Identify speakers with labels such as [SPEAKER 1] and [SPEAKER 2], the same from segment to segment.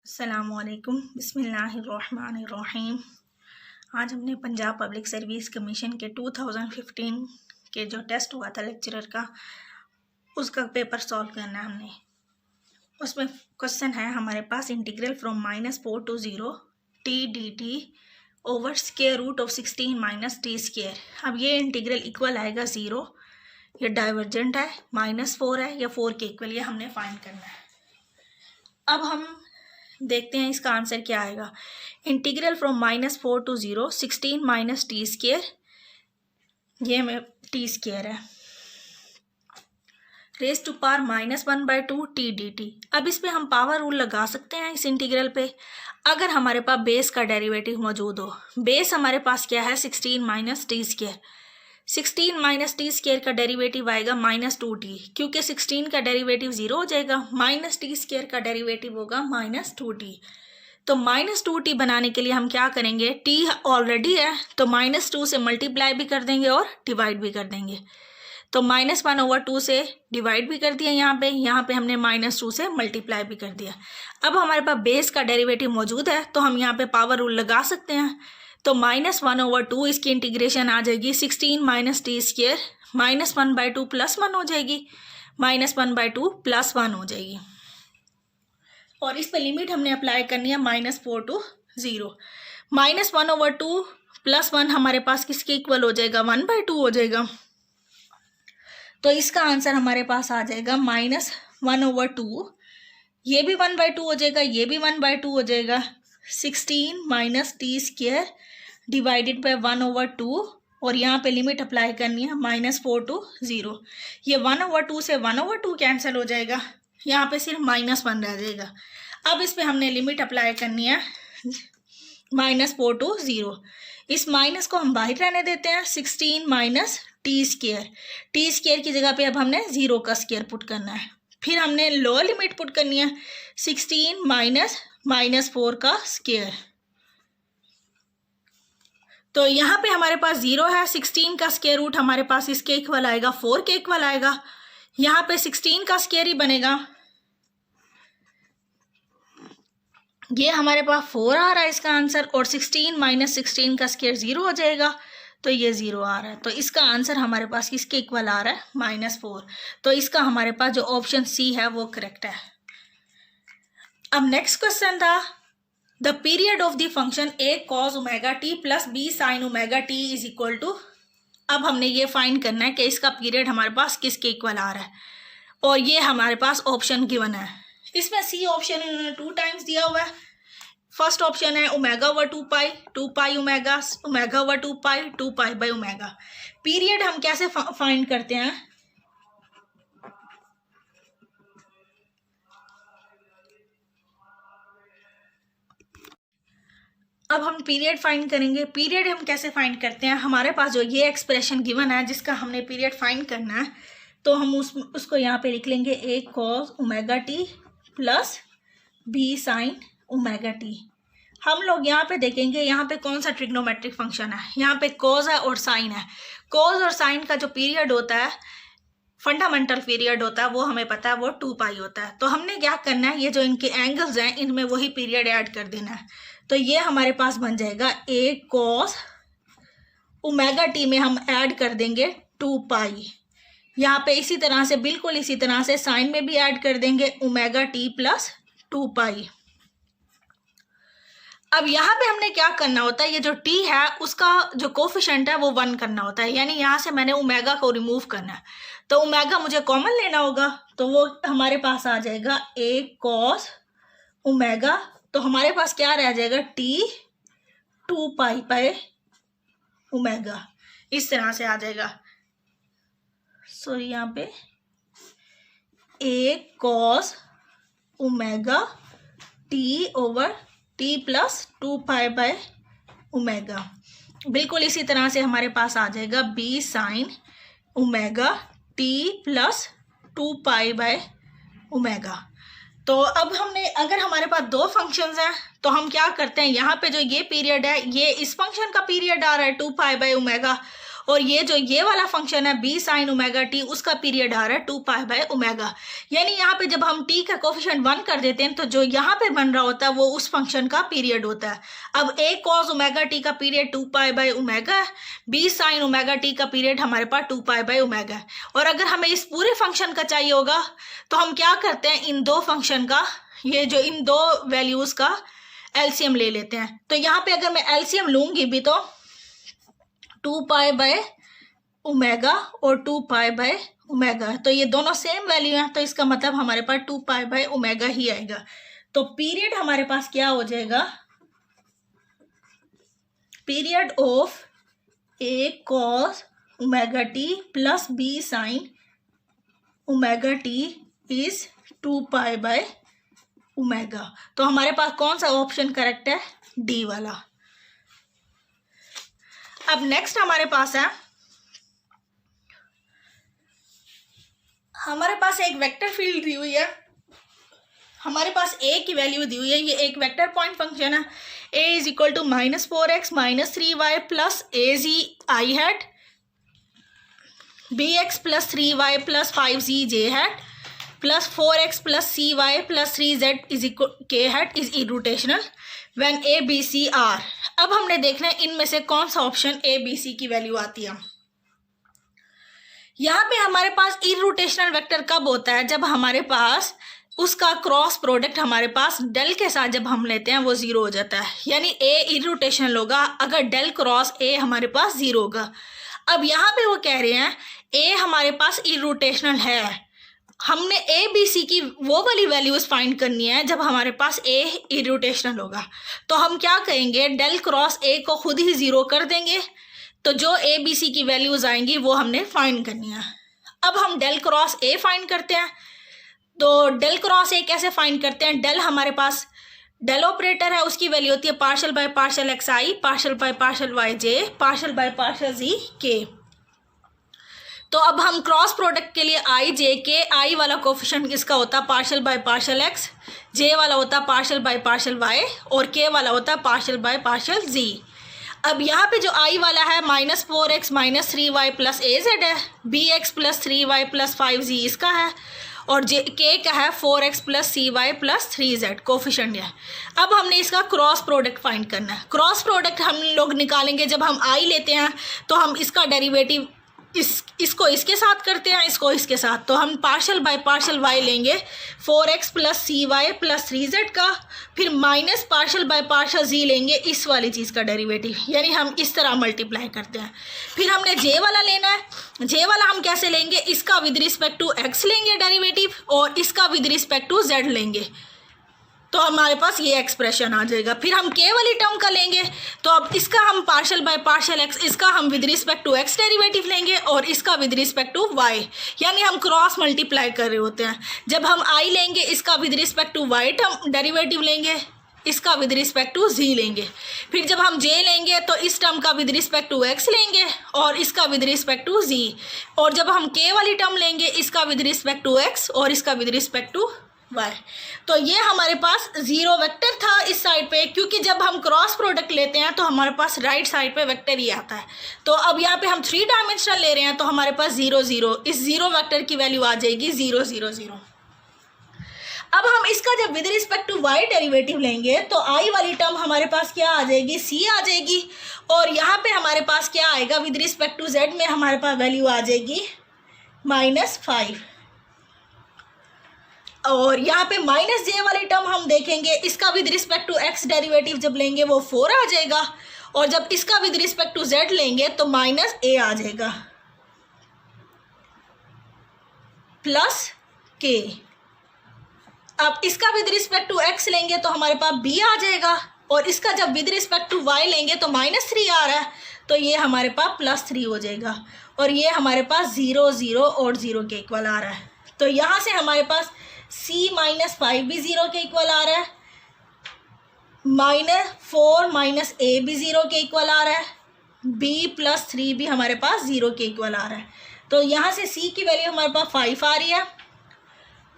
[SPEAKER 1] अस्सलामुअलैकुम बिस्मिल्लाहिर्रहमानिर्रहीम। आज हमने पंजाब पब्लिक सर्विस कमीशन के 2015 के जो टेस्ट हुआ था लेक्चरर का, उसका पेपर सॉल्व करना है हमने। उसमें क्वेश्चन है हमारे पास integral from -4 to 0 t dt over square root of 16 - t square. अब ये इंटीग्रल इक्वल आएगा 0, ये डाइवर्जेंट है, -4 है या 4 के इक्वल, ये हमने फाइंड करना है। अब हम देखते हैं इसका आंसर क्या आएगा। Integral from -4 to 0 16 - t square, ये में t स्क्वायर है, raise to power -1/2 t dt। अब इस पे हम पावर रूल लगा सकते हैं इस इंटीग्रल पे, अगर हमारे पास बेस का डेरिवेटिव मौजूद हो। बेस हमारे पास क्या है, 16 - t स्क्वायर। 16 - t स्क्वायर का डेरिवेटिव आएगा -2t, क्योंकि 16 का डेरिवेटिव 0 हो जाएगा, -t स्क्वायर का डेरिवेटिव होगा -2t। तो -2t बनाने के लिए हम क्या करेंगे, t ऑलरेडी है तो -2 से मल्टीप्लाई भी कर देंगे और डिवाइड भी कर देंगे। तो -1/2 से डिवाइड भी कर दिया यहाँ पे हमने -2 से मल्टीप्लाई भी कर दिया। अब हमारे पास बेस का डेरिवेटिव मौजूद है तो हम यहाँ पे पावर रूल लगा सकते हैं। तो -1/2 इसकी इंटीग्रेशन आ जाएगी 16 - t स्क्वायर, -1/2 +1 हो जाएगी, -1/2 +1 हो जाएगी। और इस पे लिमिट हमने अप्लाई करनी है -4 to 0। -1/2 +1 हमारे पास किसके इक्वल हो जाएगा, 1/2 हो जाएगा। तो इसका आंसर हमारे पास आ जाएगा -1/2, ये भी 1/2 हो जाएगा, ये भी 1/2 हो जाएगा। 16 - t स्क्वायर डिवाइडेड बाय 1/2, और यहाँ पे लिमिट अप्लाई करनी है -4 to 0। ये 1/2 से 1/2 कैंसिल हो जाएगा, यहाँ पे सिर्फ -1 रह जाएगा। अब इस पे हमने लिमिट अप्लाई करनी है -4 to 0। इस माइनस को हम बाहर रहने देते हैं। 16 - t स्क्वायर, t स्क्वायर की जगह पे अब हमने 0 का स्क्वायर पुट करना है। फिर हमने लोअर लिमिट पुट करनी है 16 - -4 का स्क्वायर। तो यहाँ पे हमारे पास 0 है, 16 का स्क्वायर रूट हमारे पास इसके इक्वल आएगा, 4 के इक्वल आएगा। यहाँ पे 16 का स्क्वायर ही बनेगा, ये हमारे पास 4 आ रहा है इसका आंसर, और 16 - 16 का स्क्वायर 0 हो जाएगा, तो ये 0 आ रहा है। तो इसका आंसर हमारे पास किसके इक्वल आ रहा है, -4। तो इसका हमारे पास जो ऑप्शन सी है वो करेक्ट है। अब नेक्स्ट क्वेश्चन था, the period of the function a cos ωt plus b sin ωt is equal to. अब हमने ये फाइंड करना है कि इसका पीरियड हमारे पास किसके इक्वल आ रहा है, और ये हमारे पास ऑप्शन गिवन है। इसमें सी ऑप्शन इन्होंने 2 टाइम्स दिया हुआ है। फर्स्ट ऑप्शन है ω/2π, 2π ओमेगा, ω/2π, 2π/ω। पीरियड हम कैसे फाइंड करते हैं, अब हम पीरियड फाइंड करेंगे। पीरियड हम कैसे फाइंड करते हैं, हमारे पास जो ये एक्सप्रेशन गिवन है जिसका हमने पीरियड फाइंड करना है, तो हम उसको यहाँ पे लिख लेंगे a cos ωt plus b sin ωt। हम लोग यहाँ पे देखेंगे यहाँ पे कौन सा ट्रिग्नोमेट्रिक फंक्शन है, यहाँ पे cos है और sin है। cos और sin का जो पीरियड होता है, फंडामेंटल पीरियड होता है, वो हमें पता है, वो 2π होता है। तो हमने क्या करना है, ये जो इनके एंगल्स हैं इनमें वही पीरियड ऐड कर देना है। तो ये हमारे पास बन जाएगा a cos ωt में हम ऐड कर देंगे 2π। यहाँ पे इसी तरह से, बिल्कुल इसी तरह से साइन में भी ऐड कर देंगे ωt प्लस 2π। अब यहाँ पे हमने क्या करना होता है, ये जो t है उसका जो कोफिशिएंट है वो 1 करना होता है, यानी यहाँ से मैंने ओमेगा को रिमूव करना है। तो ओमेगा मुझे कॉमन लेना होगा, तो वो हमारे पास आ जाएगा a cos ओमेगा। तो हमारे पास क्या रह जाएगा, t 2π/ω, इस तरह से आ जाएगा। सॉरी, यहाँ पे a cos omega t over t plus 2π/ω। बिल्कुल इसी तरह से हमारे पास आ जाएगा b sin omega t plus 2π/ω। तो अब हमने, अगर हमारे पास 2 फंक्शंस हैं तो हम क्या करते हैं, यहाँ पे जो ये पीरियड है ये इस फंक्शन का पीरियड आ रहा है 2π/ω, और ये जो ये वाला फंक्शन है b sin ओमेगा t, उसका पीरियड आ रहा है 2π/ओमेगा। यानी यहाँ पे जब हम t का कोफिशिएंट 1 कर देते हैं तो जो यहाँ पे बन रहा होता है वो उस फंक्शन का पीरियड होता है। अब a cos ओमेगा t का पीरियड 2π/ओमेगा है, b sin ओमेगा t का पीरियड हमारे पास 2π/ओमेगा है। और अगर हमें इस पूरे फंक्शन का चाहिए होगा तो हम क्या करते हैं, इन दो फंक्शन का, ये जो इन दो वैल्यूज का एलसीएम ले लेते हैं। तो यहाँ पे अगर मैं एलसीएम लूंगी भी तो 2π/ओमेगा और 2π/ओमेगा, तो ये दोनों सेम वैल्यू हैं, तो इसका मतलब हमारे पास 2π/ओमेगा ही आएगा। तो पीरियड हमारे पास क्या हो जाएगा, period of a cos omega t प्लस b sin omega t is 2π/ओमेगा। तो हमारे पास कौन सा ऑप्शन करेक्ट है, डी वाला। अब नेक्स्ट हमारे पास है, हमारे पास एक वेक्टर फील्ड दी हुई है, हमारे पास a की वैल्यू दी हुई है, ये एक वेक्टर पॉइंट फंक्शन है। a is equal to -4x -3y plus az i hat, bx plus 3y plus 5z j hat plus 4x plus cy plus 3z is equal k hat is irrotational when a b c r। अब हमने देखना है इनमें से कौन सा option a b c की value आती है। यहाँ पे हमारे पास इरोटेशनल वेक्टर कब होता है, जब हमारे पास उसका क्रॉस प्रोडक्ट हमारे पास डेल के साथ जब हम लेते हैं वो जीरो हो जाता है, यानी a इरोटेशनल होगा अगर डेल क्रॉस a हमारे पास जीरो होगा। अब यहाँ पे वो कह रहे हैं a हमारे पास इरोटेशनल है, हमने a b c की वो वाली वैल्यूज फाइंड करनी है जब हमारे पास a इरोटेशनल होगा। तो हम क्या करेंगे, डेल क्रॉस a को खुद ही जीरो कर देंगे, तो जो a b c की वैल्यूज आएंगी वो हमने फाइंड करनी है। अब हम डेल क्रॉस a फाइंड करते हैं। तो डेल क्रॉस a कैसे फाइंड करते हैं, डेल हमारे पास डेल ऑपरेटर है, उसकी वैल्यू होती है partial by partial x i, partial by partial y j, partial by partial z k. तो अब हम क्रॉस प्रोडक्ट के लिए आई जे के, आई वाला कोफिशिएंट किसका होता है पार्शियल बाय पार्शियल एक्स, जे वाला होता है पार्शियल बाय पार्शियल वाई और के वाला होता है पार्शियल बाय पार्शियल जी। अब यहाँ पे जो आई वाला है -4x -3y प्लस ए जेड है, bx plus 3y plus 5z इसका है, और जे के का है 4x plus cy plus 3z coefficient है। अब हमने इसका क्रॉस प्रोडक्ट फाइंड करना है। क्रॉस प्रोडक्ट हम लोग निकालेंगे जब हम आई लेते हैं तो हम इसका डेरिवेटिव इसको इसके साथ करते हैं, इसको इसके साथ, तो हम पार्शियल बाय पार्शियल वाई लेंगे 4x plus cy plus 3z का, फिर minus partial by partial z लेंगे इस वाली चीज़ का डेरिवेटिव, यानी हम इस तरह मल्टीप्लाई करते हैं। फिर हमने j वाला लेना है, j वाला हम कैसे लेंगे, इसका विद रिस्पेक्ट टू x लेंगे डेरिवेटिव और इसका विद रिस्पेक्ट टू z लेंगे, तो हमारे पास ये एक्सप्रेशन आ जाएगा। फिर हम के वाली टर्म का लेंगे, तो अब इसका हम पार्शियल बाय पार्शियल एक्स, इसका हम with respect to x derivative लेंगे और इसका विद रिस्पेक्ट टू वाई, यानी हम क्रॉस मल्टीप्लाई कर रहे होते हैं। जब हम आई लेंगे इसका with respect to y term derivative लेंगे, इसका विद रिस्पेक्ट टू जी लेंगे। फिर जब हम जे लेंगे तो इस टर्म का विद रिस्पेक्ट टू एक्स लेंगे और इसका विद रिस्पेक्ट टू जी, और जब हम के वाली टर्म लेंगे इसका विद रिस्पेक्ट टू एक्स और इसका विद रिस्पेक्ट टू वाई। तो ये हमारे पास जीरो वेक्टर था इस साइड पे, क्योंकि जब हम क्रॉस प्रोडक्ट लेते हैं तो हमारे पास राइट साइड पे वेक्टर ही आता है। तो अब यहाँ पे हम 3 डायमेंशनल ले रहे हैं तो हमारे पास 0 0, इस जीरो वेक्टर की वैल्यू आ जाएगी 0 0 0। अब हम इसका जब with respect to Y derivative लेंगे तो आई वाली टर्म हमारे पास क्या आ जाएगी, सी आ जाएगी, और यहाँ पे हमारे पास क्या आएगा, विद रिस्पेक्ट टू जेड में हमारे पास वैल्यू आ जाएगी -5, और यहाँ पे माइनस जे वाली टर्म हम देखेंगे, इसका with respect to x derivative जब लेंगे वो 4 आ जाएगा, और जब इसका विद रिस्पेक्ट टू जेड लेंगे तो -a आ जाएगा प्लस के। अब इसका विद रिस्पेक्ट टू एक्स लेंगे तो हमारे पास b आ जाएगा, और इसका जब विद रिस्पेक्ट टू y लेंगे तो -3 आ रहा है, तो ये हमारे पास +3 हो जाएगा, और ये हमारे पास 0 0 और 0 के इक्वल आ रहा है। तो यहाँ से हमारे पास c -5 भी 0 के इक्वल आ रहा है, -4 - a भी 0 के इक्वल आ रहा है, b + 3 भी हमारे पास 0 के इक्वल आ रहा है। तो यहाँ से c की वैल्यू हमारे पास 5 आ रही है,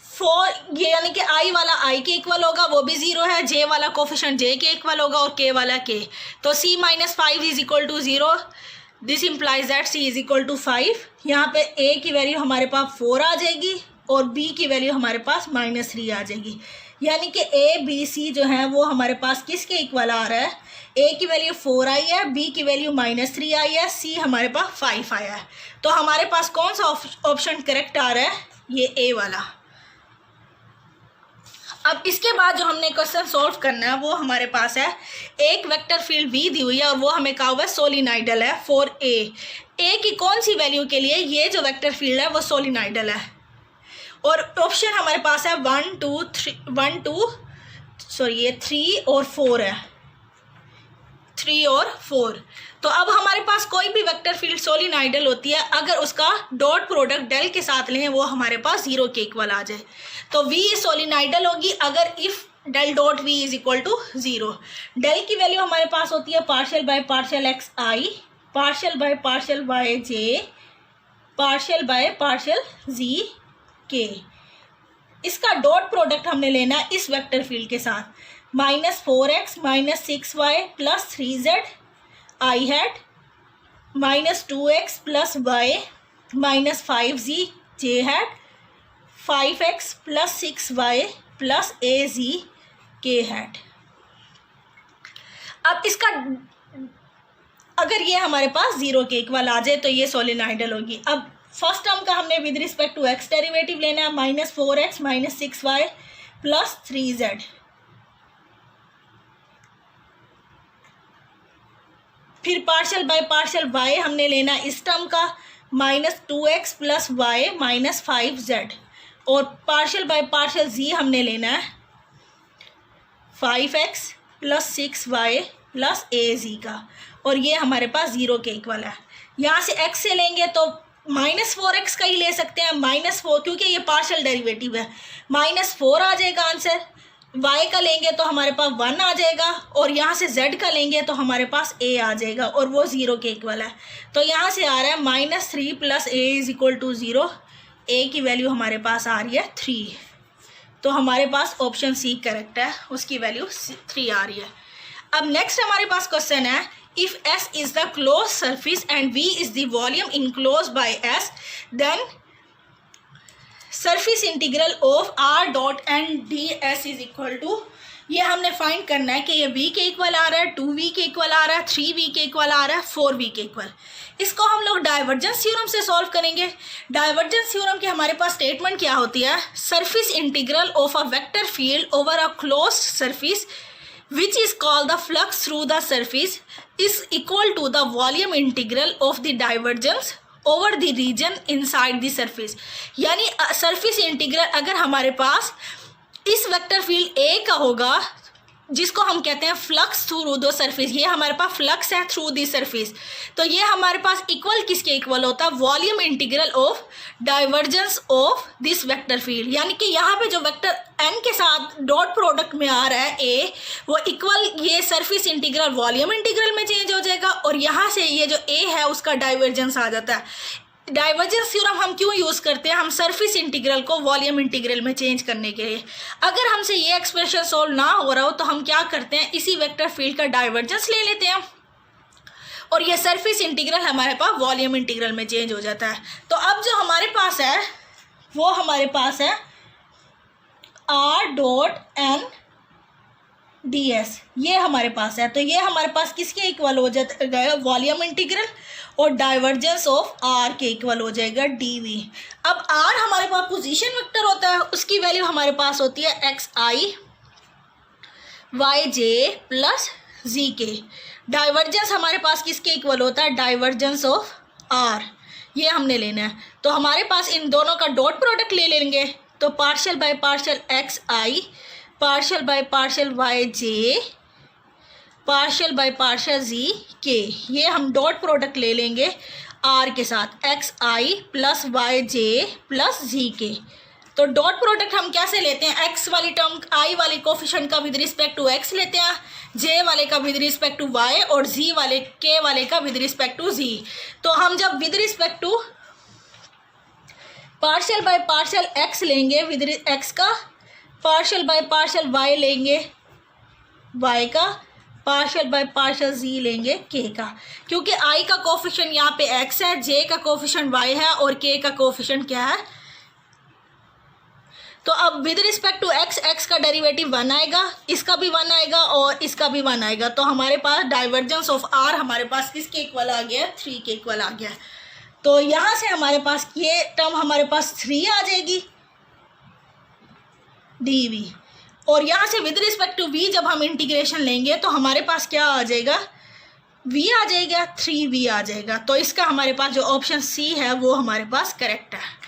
[SPEAKER 1] 4 ये यानी कि i वाला i के इक्वल होगा, वो भी 0 है, j वाला कोफिशिएंट j के इक्वल होगा और k वाला k। तो c -5 = 0, this implies that C is equal to 5। यहाँ पे ए की वैल्यू हमारे पास 4 आ जाएगी और बी की वैल्यू हमारे पास -3 आ जाएगी। यानी कि ए बी सी जो है वो हमारे पास किसके इक्वल आ रहा है, ए की वैल्यू 4 आई है, बी की वैल्यू -3 आई है, सी हमारे पास 5 आया है। तो हमारे पास कौन सा ऑप्शन करेक्ट आ रहा है, ये ए वाला। अब इसके बाद जो हमने क्वेश्चन सॉल्व करना है वो हमारे पास है, एक वेक्टर फील्ड वी दी हुई है और वो हमें कहा हुआ है सोलिनॉइडल है फॉर ए की कौन सी वैल्यू के लिए ये जो वेक्टर फील्ड है वो सोलिनॉइडल है। और ऑप्शन हमारे पास है 1 2 3 ये 3 और 4 है, 3 और 4। तो अब हमारे पास कोई भी वेक्टर फील्ड सोलिनॉइडल होती है, अगर उसका डॉट प्रोडक्ट डेल के साथ लें वो हमारे पास 0 के इक्वल आ जाए तो वी सोलिनॉइडल होगी अगर if del dot V is equal to 0। Del की वैल्यू हमारे पास होती है partial by partial x i, partial by partial y j, partial by partial z k. इसका डॉट प्रोडक्ट हमने लेना है इस वेक्टर फील्ड के साथ, -4x -6y + 3z i hat, -2x + y -5z j hat, 5x + 6y + az k hat. अब इसका अगर ये हमारे पास 0 के इक्वल आ जाए तो ये सोलिनॉइडल होगी। अब फर्स्ट टर्म का हमने with respect to x derivative लेना है, -4x -6y + 3z। फिर पार्शियल बाय पार्शियल y हमने लेना है इस टर्म का, -2x + y -5z। और पार्शियल बाय पार्शियल z हमने लेना है 5x + 6y + az का, और ये हमारे पास 0 के इक्वल है। यहाँ से x से लेंगे तो -4x का ही ले सकते हैं, -4 क्योंकि ये पार्शियल डेरिवेटिव है, -4 आ जाएगा आंसर। y का लेंगे तो हमारे पास 1 आ जाएगा, और यहाँ से z का लेंगे तो हमारे पास a आ जाएगा और वो 0 के इक्वल है। तो यहाँ से आ रहा है -3 + a = 0। a की वैल्यू हमारे पास आ रही है 3। तो हमारे पास ऑप्शन सी करेक्ट है, उसकी वैल्यू 3 आ रही है। अब नेक्स्ट हमारे पास क्वेश्चन है, if S is the closed surface and V is the volume enclosed by S, then surface integral of R dot and ds is equal to, ये हमने find करना है कि ये V के इक्वल आ रहा है, 2V के इक्वल आ रहा है, 3V के इक्वल आ रहा है, 4V के इक्वल। इसको हम लोग डाइवर्जेंस थ्योरम से सॉल्व करेंगे। डाइवर्जेंस थ्योरम की हमारे पास स्टेटमेंट क्या होती है, surface integral of a vector field over a closed surface which is called the flux through the surface is equal to the volume integral of the divergence over the region inside the surface। यानी surface integral अगर हमारे पास इस vector field A का होगा जिसको हम कहते हैं फ्लक्स थ्रू द सरफेस, ये हमारे पास फ्लक्स है थ्रू दी सरफेस, तो ये हमारे पास इक्वल किसके इक्वल होता है, volume integral of divergence of this vector field. यानी कि यहाँ पे जो वेक्टर n के साथ डॉट प्रोडक्ट में आ रहा है a, वो इक्वल ये सरफेस इंटीग्रल वॉल्यूम इंटीग्रल में चेंज हो जाएगा, और यहाँ से ये जो a है उसका डाइवर्जेंस आ जाता है। डाइवर्जेंस थ्योरम हम क्यों यूज़ करते हैं, हम सरफेस इंटीग्रल को वॉल्यूम इंटीग्रल में चेंज करने के लिए। अगर हमसे ये एक्सप्रेशन सॉल्व ना हो रहा हो तो हम क्या करते हैं, इसी वेक्टर फील्ड का डाइवर्जेंस ले लेते हैं और ये सरफेस इंटीग्रल हमारे पास वॉल्यूम इंटीग्रल में चेंज हो जाता है। तो अब जो हमारे पास है वो हमारे पास है R डॉट n ds, ये हमारे पास है। तो ये हमारे पास किसके इक्वल हो जाएगा, वॉल्यूम इंटीग्रल, और डाइवर्जेंस ऑफ r के इक्वल हो जाएगा dv। अब r हमारे पास पोजीशन वेक्टर होता है, उसकी वैल्यू हमारे पास होती है xi yj plus zk। Divergence हमारे पास किसके इक्वल होता है, डाइवर्जेंस ऑफ r, ये हमने लेना है। तो हमारे पास इन दोनों का डॉट प्रोडक्ट ले लेंगे, तो partial by partial xi, partial by partial yj, partial by partial zk, ये हम डॉट प्रोडक्ट ले लेंगे r के साथ, xi plus yj plus zk। तो डॉट प्रोडक्ट हम कैसे लेते हैं, x वाली टर्म i वाले कोफिशिएंट का विद रिस्पेक्ट टू x लेते हैं, j वाले का विद रिस्पेक्ट टू y, और z वाले k वाले का विद रिस्पेक्ट टू z। तो हम जब with respect to partial by partial x लेंगे विद x का, पार्शियल बाय पार्शियल y लेंगे y का, पार्शियल बाय पार्शियल जी लेंगे के का, क्योंकि आई का कोफिशिएंट यहाँ पे एक्स है, जे का कोफिशिएंट वाई है और के का कोफिशिएंट क्या है। तो अब with respect to X, X का डेरिवेटिव 1 आएगा, इसका भी 1 आएगा और इसका भी 1 आएगा। तो हमारे पास डाइवर्जेंस ऑफ आर हमारे पास किसके इक्वल आ गया है, 3 के इक्वल आ गया है। तो यहाँ से हमारे पास ये टर्म हमारे पास 3 आ जाएगी डी और यहाँ से विद रिस्पेक्ट टू v जब हम इंटीग्रेशन लेंगे तो हमारे पास क्या आ जाएगा, v आ जाएगा, 3v आ जाएगा। तो इसका हमारे पास जो ऑप्शन सी है वो हमारे पास करेक्ट है।